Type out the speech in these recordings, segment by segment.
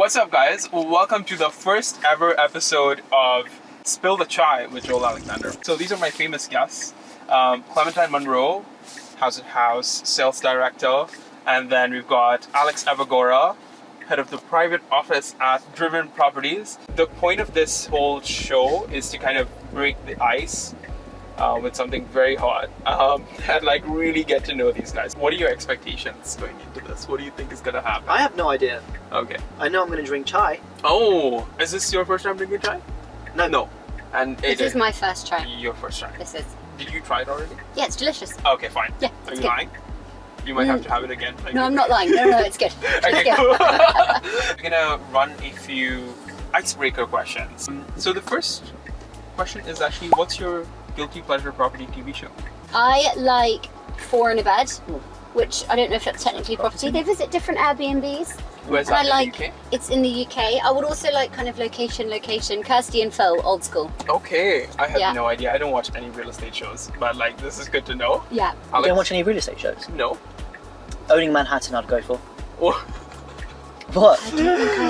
What's up, guys? Welcome to the first ever episode of Spill the Chai with Joel Alexander. So these are my famous guests. Clementine Monroe, House of House Sales Director. And then we've got Alex Evagora, head of the private office at Driven Properties. The point of this whole show is to kind of break the ice with something very hot and like really get to know these guys. What are your expectations going into this? What do you think is gonna happen? I have no idea. Okay. I know I'm going to drink chai. Oh, is this your first time drinking chai? No. And This is my first try. your first try. This is. Did you try it already? Yeah, it's delicious. Okay, fine. Yeah, Are it's you good. lying? You might have to have it again. Like No, I'm not lying. No, it's good. Okay, Yeah. cool. I'm gonna run a few icebreaker questions. So the first question is actually, what's your guilty pleasure property TV show? I like Four in a Bed, which I don't know if that's technically property. They visit different Airbnbs. Where's And that I in like the UK? it's in the UK. I would also like kind of location. Kirsty and Phil, old school. Okay, I have Yeah. no idea. I don't watch any real estate shows, but like this is good to know. Yeah. You Alex? don't watch any real estate shows? No. Owning Manhattan I'd go for. Oh, What?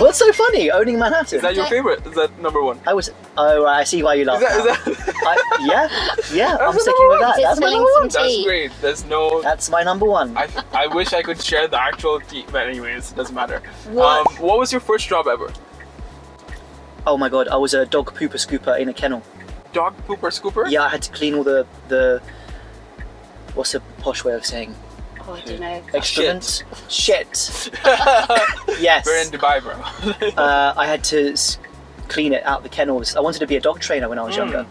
What's so funny? Owning Manhattan? is that your favorite? Is that number one? I see why you laughed. Is now. that Yeah, I'm That's sticking with number that. one. That's my It's number one. spilling That's Tea. great. There's no. That's my number one. I wish I could share the actual tea, but anyways, it doesn't matter. What? What was your first job ever? Oh my god, I was a dog pooper scooper in a kennel. Dog pooper scooper? Yeah, I had to clean all the what's the posh way of saying? Oh, I don't know. Excrement? Shit. Yes. We're in Dubai, bro. I had to clean it out the kennels. I wanted to be a dog trainer when I was younger.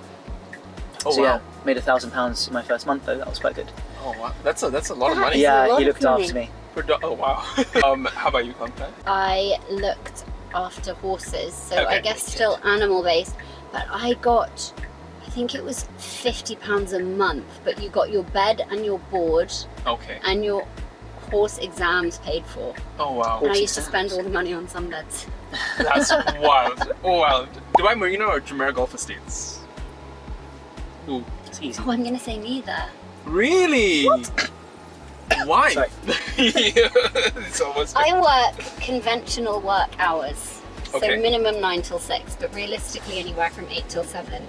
Oh So wow. yeah, made £1,000 in my first month though. That was quite good. Oh wow. That's a lot of money. It's a Yeah, lot he of looked money. after me. Oh wow. How about you, Clementine? I looked after horses, so Okay. I guess still animal based. But I got, I think it was £50 a month, but you got your bed and your board Okay. and your horse exams paid for. Oh wow. And I Horse used to spend exams. all the money on sunbeds. That's wild. Oh wow. Dubai Marina or Jumeirah Golf Estates? Ooh. It's easy. Oh, I'm gonna say neither. Really? Why? Sorry. It's almost. I work conventional work hours, so Okay. minimum 9 till 6, but realistically anywhere from 8 till 7.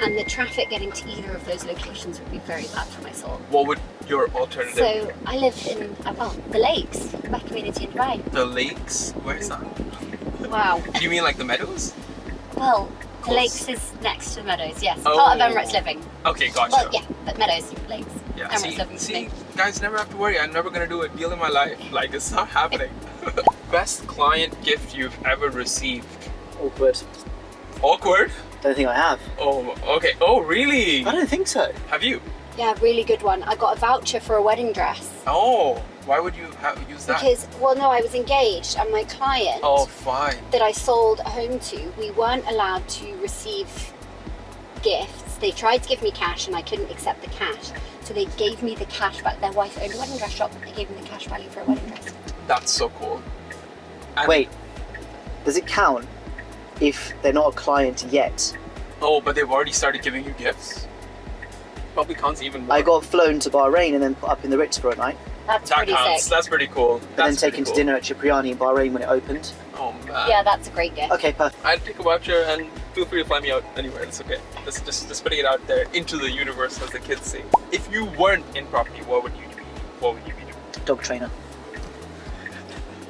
And the traffic getting to either of those locations would be very bad for my soul. What would your alternative? So I live in the lakes, Dubai community in Dubai. The lakes. Where's that? Wow. Do you mean like the meadows? Well, the Close. lakes is next to Meadows, yes. Oh. Part of Emirates Living. Okay, gotcha. Well, yeah, but Meadows, lakes. Yeah, Emirates Living for see, me. guys, never have to worry. I'm never gonna do a deal in my life. Like, it's not happening. Best client gift you've ever received? Awkward. Awkward? Don't think I have. Oh, okay. Oh, really? I don't think so. Have you? Yeah, really good one. I got a voucher for a wedding dress. Oh, why would you use that? Because, well, no, I was engaged, and my client Oh, fine. that I sold a home to, we weren't allowed to receive gifts. They tried to give me cash, and I couldn't accept the cash. So they gave me the cash back. Their wife owned a wedding dress shop, but they gave me the cash value for a wedding dress. That's so cool. And- Wait, does it count if they're not a client yet? Oh, but they've already started giving you gifts? Probably counts even more. I got flown to Bahrain and then put up in the Ritz for a night, That's That pretty counts. sick. That's pretty cool. and then taken to dinner at Cipriani in Bahrain when it opened. Oh, man. Yeah, that's a great gift. Okay, perfect. I'd take a voucher and feel free to fly me out anywhere. It's okay. Just putting it out there into the universe, as the kids say. If you weren't in property, what would you be? What would you be doing? Dog trainer.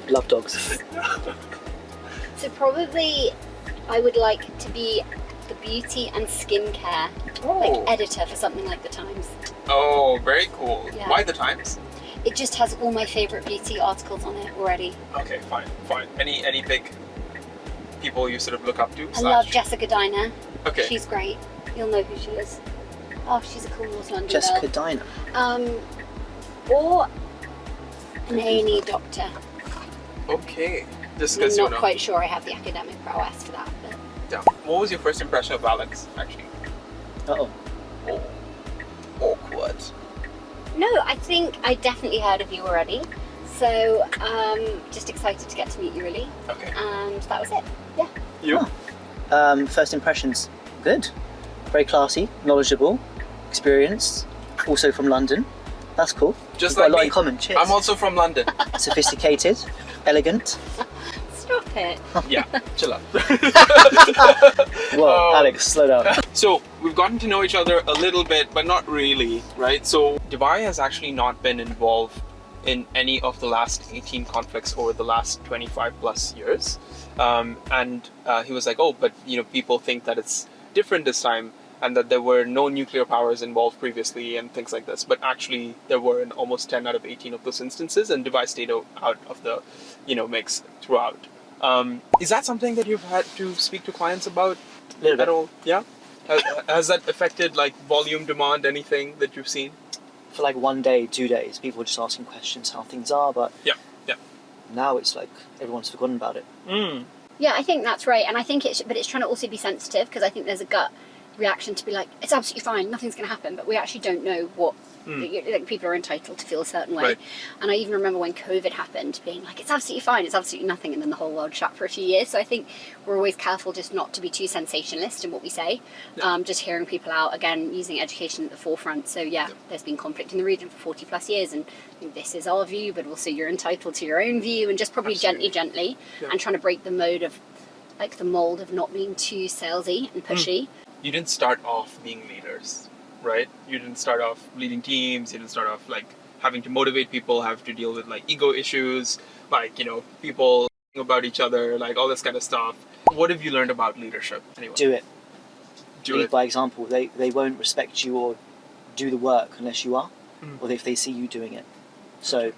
Love dogs. So probably I would like to be the beauty and skincare like editor for something like The Times. Oh, very cool. Yeah. Why the Times? It just has all my favourite beauty articles on it already. Okay, fine. Any big people you sort of look up to? I love Jessica Diner. Okay. She's great. You'll know who she is. Oh, she's a cool North London Jessica girl. Diner. Or an A&E doctor. Okay. Just I'm because you not know. quite sure I have the academic prowess for that, but Yeah. What was your first impression of Alex, actually? Uh-oh. Oh. Awkward. no, I think I definitely heard of you already. So, just excited to get to meet you really. Okay. And that was it. Yeah. You? Oh. First impressions, good. Very classy, knowledgeable, experienced, also from London. That's cool. Just We've got like a lot me. in common. Cheers. I'm also from London. Sophisticated, elegant. Stop it. Yeah, chill out. Whoa, Alex, slow down. So we've gotten to know each other a little bit, but not really, right? So Dubai has actually not been involved in any of the last 18 conflicts over the last 25 plus years. And he was like, oh, but people think that it's different this time and that there were no nuclear powers involved previously and things like this. But actually there were in almost 10 out of 18 of those instances, and Dubai stayed out of the mix throughout. Is that something that you've had to speak to clients about A little at bit. all? Yeah? Has that affected like volume, demand, anything that you've seen? For like 1 day, 2 days, people were just asking questions how things are, but Yeah. now it's like everyone's forgotten about it. Yeah, I think that's right, and I think it's trying to also be sensitive, because I think there's a gut reaction to be like, it's absolutely fine, nothing's going to happen, but we actually don't know what. Like, people are entitled to feel a certain way. Right. And I even remember when COVID happened, being like, it's absolutely fine, it's absolutely nothing, and then the whole world shut for a few years. So I think we're always careful just not to be too sensationalist in what we say. Just hearing people out, again, using education at the forefront. So yeah, there's been conflict in the region for 40 plus years, and I think this is our view, but also you're entitled to your own view, and just probably Absolutely. gently, Yeah. and trying to break the mold of not being too salesy and pushy. You didn't start off being leaders, right? You didn't start off leading teams. You didn't start off like having to motivate people, have to deal with like ego issues, like people about each other, like all this kind of stuff. What have you learned about leadership anyway? Do it. Do Lead it. by example. They won't respect you or do the work unless you are, or if they see you doing it. So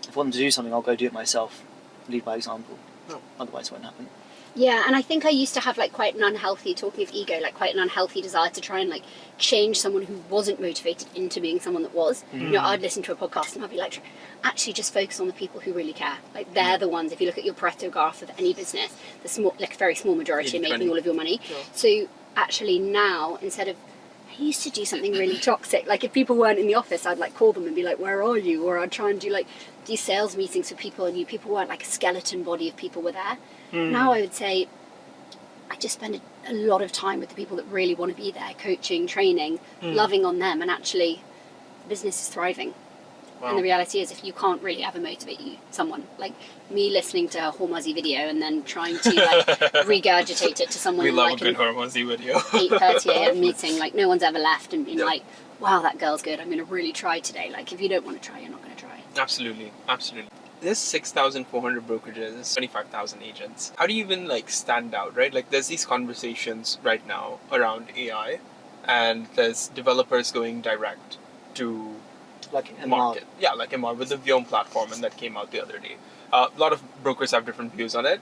if I want them to do something, I'll go do it myself. Lead by example. No. Otherwise it won't happen. Yeah, and I think I used to have like quite an unhealthy, talking of ego, like quite an unhealthy desire to try and like change someone who wasn't motivated into being someone that was. I'd listen to a podcast and I'd be like, actually just focus on the people who really care. Like they're the ones, if you look at your Pareto graph of any business, the small, like a very small majority are 80-20. making all of your money. Yeah. So actually now, instead of, I used to do something really toxic. Like if people weren't in the office, I'd like call them and be like, where are you? Or I'd try and do like these sales meetings with people, and people weren't like a skeleton body of people were there. Now I would say I just spend a lot of time with the people that really want to be there, coaching, training, loving on them, and actually the business is thriving. Wow. And the reality is, if you can't really ever motivate someone, like me listening to a Hormozy video and then trying to like regurgitate it to someone We in love like a good an Hormozy video. 8:30 a.m. meeting, like no one's ever left and been Yeah. like, wow, that girl's good, I'm going to really try today. Like if you don't want to try, you're not going to try. Absolutely. There's 6,400 brokerages, 25,000 agents. How do you even like stand out, right? Like there's these conversations right now around AI, and there's developers going direct to Like MR. market. Yeah, like MR with the Viome platform, and that came out the other day. A lot of brokers have different views on it.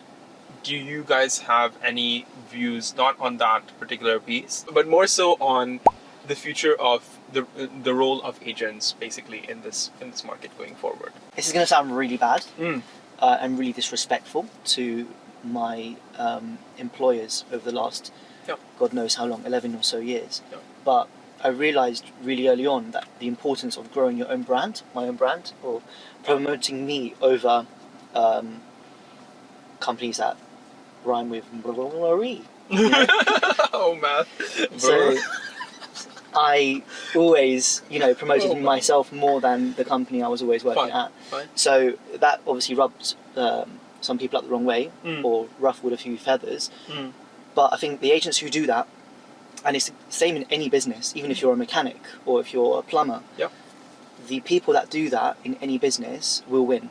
Do you guys have any views, not on that particular piece, but more so on the future of the role of agents basically in this market going forward? This is going to sound really bad and really disrespectful to my employers over the last, God knows how long, 11 or so years. Yeah. But I realised really early on that the importance of growing your own brand, my own brand, or promoting me over companies that rhyme with Marie. Oh man. So I always, promoted Oh, man. myself more than the company I was always working at. Fine. So that obviously rubbed some people up the wrong way or ruffled a few feathers. But I think the agents who do that, and it's the same in any business, even if you're a mechanic or if you're a plumber, Yep. the people that do that in any business will win.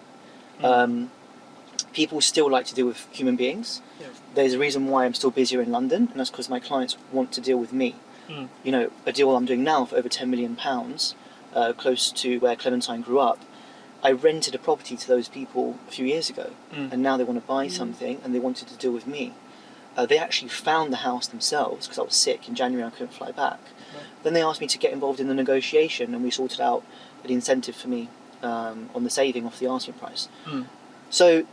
People still like to deal with human beings. Yeah. There's a reason why I'm still busier in London, and that's because my clients want to deal with me. A deal I'm doing now for over £10 million, close to where Clementine grew up. I rented a property to those people a few years ago, and now they want to buy something, and they wanted to deal with me. They actually found the house themselves because I was sick in January and I couldn't fly back. Then they asked me to get involved in the negotiation, and we sorted out an incentive for me on the saving off the asking price. So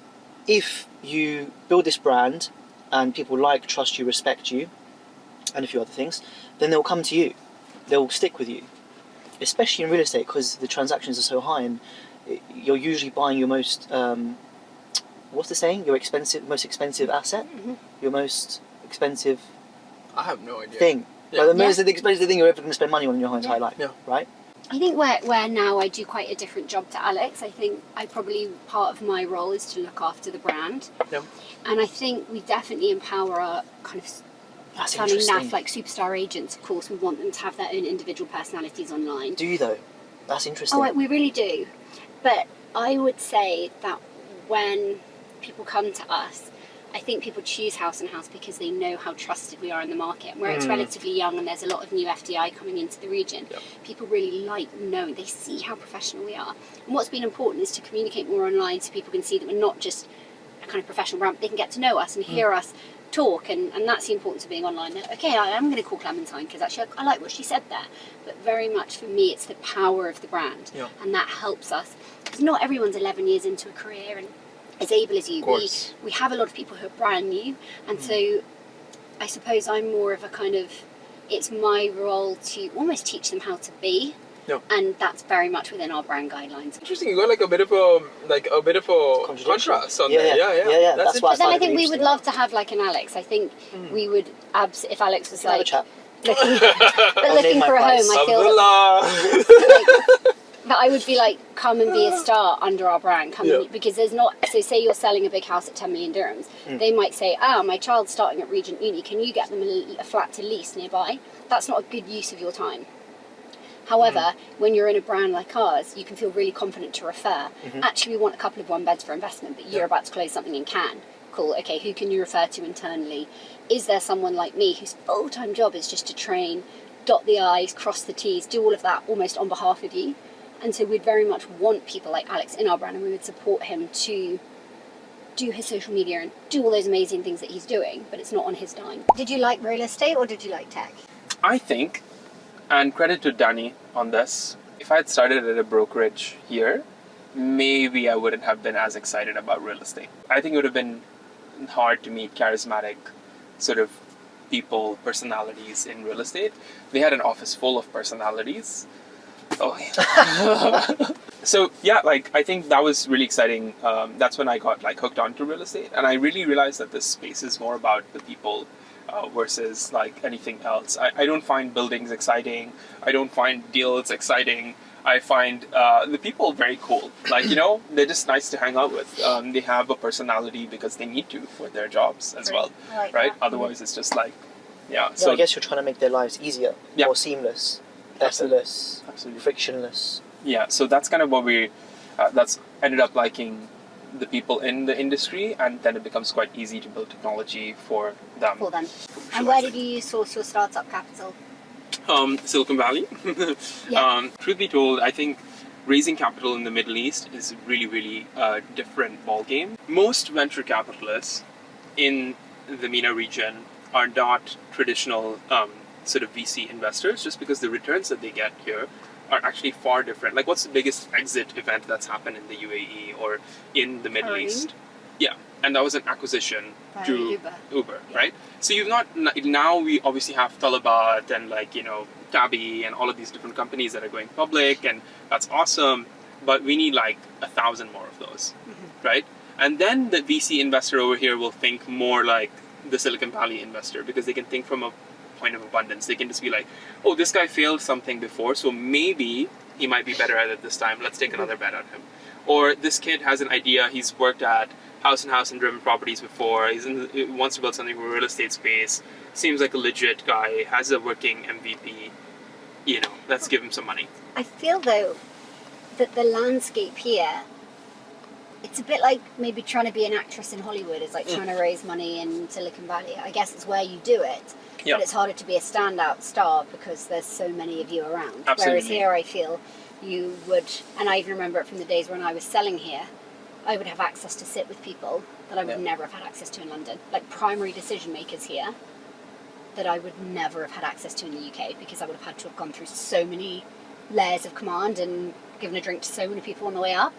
if you build this brand and people like, trust you, respect you, and a few other things, then they'll come to you. They'll stick with you, especially in real estate because the transactions are so high, and you're usually buying your most what's the saying? Your most expensive asset, your most expensive I have no idea. thing. Yeah. Like the most expensive thing you're ever going to spend money on in your whole entire life, Yeah. right? I think where now I do quite a different job to Alex. I think part of my role is to look after the brand. Yep. And I think we definitely empower our kind of That's sounding interesting. naff like superstar agents. Of course, we want them to have their own individual personalities online. Do you though? That's interesting. Oh, we really do. But I would say that when people come to us, I think people choose House & House because they know how trusted we are in the market. And where it's relatively young and there's a lot of new FDI coming into the region, people really like knowing, they see how professional we are. And what's been important is to communicate more online so people can see that we're not just a kind of professional brand, they can get to know us and hear us talk, and that's the importance of being online. Okay, I am going to call Clementine because actually I like what she said there, but very much for me it's the power of the brand, and that helps us because not everyone's 11 years into a career and as able as you. We have a lot of people who are brand new, and so I suppose I'm more of a kind of, it's my role to almost teach them how to be. And that's very much within our brand guidelines. Interesting. You got like a bit of a contrast on there. Yeah. That's why. But then I think we would love to have like an Alex. I think we would if Alex was like looking for a home, I feel that I would be like, come and be a star under our brand. Because there's not. So say you're selling a big house at 10 million dirhams, they might say, my child's starting at Regent Uni. Can you get them a flat to lease nearby? That's not a good use of your time. However, when you're in a brand like ours, you can feel really confident to refer. Actually, we want a couple of 1-beds for investment, but you're about to close something in Cannes. Cool, okay, who can you refer to internally? Is there someone like me whose full-time job is just to train, dot the I's, cross the T's, do all of that almost on behalf of you? And so we'd very much want people like Alex in our brand, and we would support him to do his social media and do all those amazing things that he's doing, but it's not on his dime. Did you like real estate or did you like tech? I think, and credit to Danny on this, if I had started at a brokerage here, maybe I wouldn't have been as excited about real estate. I think it would have been hard to meet charismatic sort of people, personalities in real estate. They had an office full of personalities. Oh yeah. So yeah, like I think that was really exciting. That's when I got like hooked onto real estate, and I really realized that this space is more about the people versus like anything else. I don't find buildings exciting. I don't find deals exciting. I find the people very cool. Like, you know, they're just nice to hang out with. They have a personality because they need to for their jobs as well, like right? that. Otherwise, it's just like, yeah. So I guess you're trying to make their lives easier, more seamless, effortless, Absolutely. frictionless. Yeah, so that's kind of what we, that's ended up liking the people in the industry, and then it becomes quite easy to build technology for them. And where did you source your startup capital? Silicon Valley. Truth be told, I think raising capital in the Middle East is really, really a different ballgame. Most venture capitalists in the MENA region are not traditional sort of VC investors, just because the returns that they get here are actually far different. Like, what's the biggest exit event that's happened in the UAE or in the Middle East? Yeah, and that was an acquisition through Uber, right? So you've not, now we obviously have Talabat and like, you know, Tabi and all of these different companies that are going public, and that's awesome, but we need like 1,000 more of those, right? And then the VC investor over here will think more like the Silicon Valley investor, because they can think from a point of abundance. They can just be like, oh, this guy failed something before, so maybe he might be better at it this time. Let's take another bet on him. Or this kid has an idea. He's worked at House & House and Driven Properties before. He wants to build something in the real estate space. Seems like a legit guy. Has a working MVP. You know, let's give him some money. I feel though that the landscape here, it's a bit like maybe trying to be an actress in Hollywood is like trying to raise money in Silicon Valley. I guess it's where you do it. But it's harder to be a standout star because there's so many of you around. Absolutely. Whereas here I feel you would, and I even remember it from the days when I was selling here, I would have access to sit with people that I would never have had access to in London. Like primary decision makers here that I would never have had access to in the UK, because I would have had to have gone through so many layers of command and given a drink to so many people on the way up.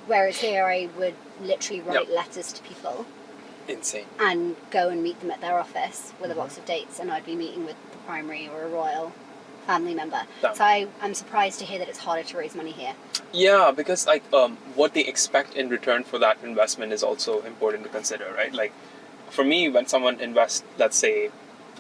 Whereas here I would literally write letters to people. Insane. And go and meet them at their office with a box of dates, and I'd be meeting with the primary or a royal family member. So I'm surprised to hear that it's harder to raise money here. Yeah, because like what they expect in return for that investment is also important to consider, right? Like for me, when someone invests, let's say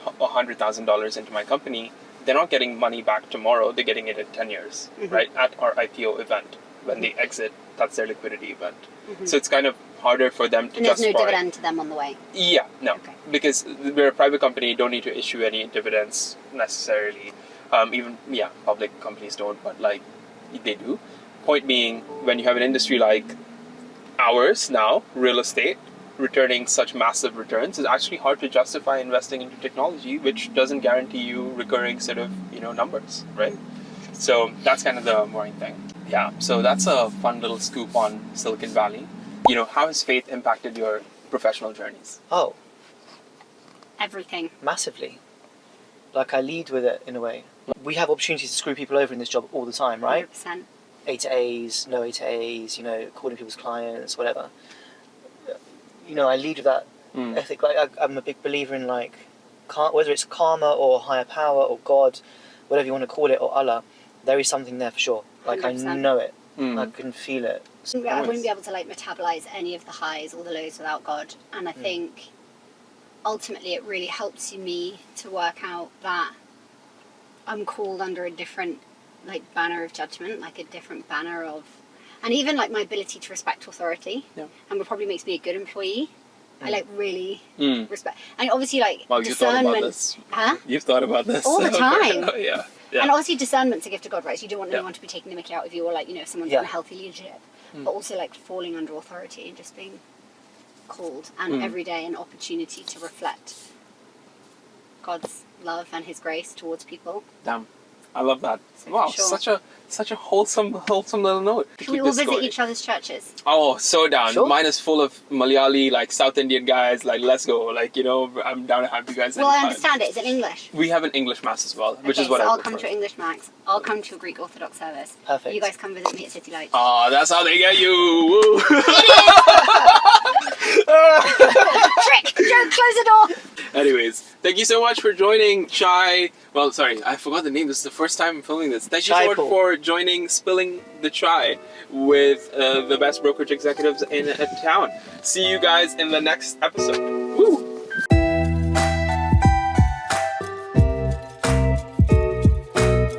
$100,000 into my company, they're not getting money back tomorrow. They're getting it in 10 years, right? At our IPO event, when they exit, that's their liquidity event. So it's kind of harder for them to And there's justify. no dividend to them on the way. Yeah, no, Okay. because we're a private company, don't need to issue any dividends necessarily. Even public companies don't, but like they do. Point being, when you have an industry like ours now, real estate, returning such massive returns, it's actually hard to justify investing into technology, which doesn't guarantee you recurring sort of numbers, right? So that's kind of the worrying thing. Yeah, so that's a fun little scoop on Silicon Valley. How has faith impacted your professional journeys? Oh, Everything. massively. Like, I lead with it in a way. We have opportunities to screw people over in this job all the time, right? 100%. A to A's, no A to A's, calling people's clients, whatever. I lead with that ethic. Like, I'm a big believer in, like, whether it's karma or higher power or God, whatever you want to call it, or Allah, there is something there for sure. Like, 100%. I know it. I can feel it. I wouldn't be able to like metabolize any of the highs or the lows without God. And I think ultimately it really helps me to work out that I'm called under a different like banner of judgment, like a different banner of, and even like my ability to respect authority. Yeah. And what probably makes me a good employee. I like really Mm. respect, and obviously like Wow, you thought about discernment. this. Huh? You've thought about this All the time. yeah. And obviously discernment's a gift of God, right? So you don't want Yeah. anyone to be taking the mickey out of you, or like if someone's Yeah. unhealthy leadership, but also like falling under authority and just being called, and every day an opportunity to reflect God's love and His grace towards people. Damn, I love that. So Wow, for sure. such a wholesome little note. to Should we keep all this visit going. each other's churches? Oh, so down. Sure. Mine is full of Malayali, like South Indian guys. Like, let's go. Like, I'm down to have you guys. Well, I anytime. understand it. Is it English? We have an English mass as well, which Okay, is what so I I'll prefer. come to your English Max. I'll come to your Greek Orthodox service. Perfect. You guys come visit me at City Lights. Oh, that's how they get you. Woo. Trick! Joke, close the door! Anyways, thank you so much for joining Chai. Well, sorry, I forgot the name. This is the first time I'm filming this. Thank you so Chai much Pool. for joining Spilling the Chai with the best brokerage executives in town. See you guys in the next episode. Woo!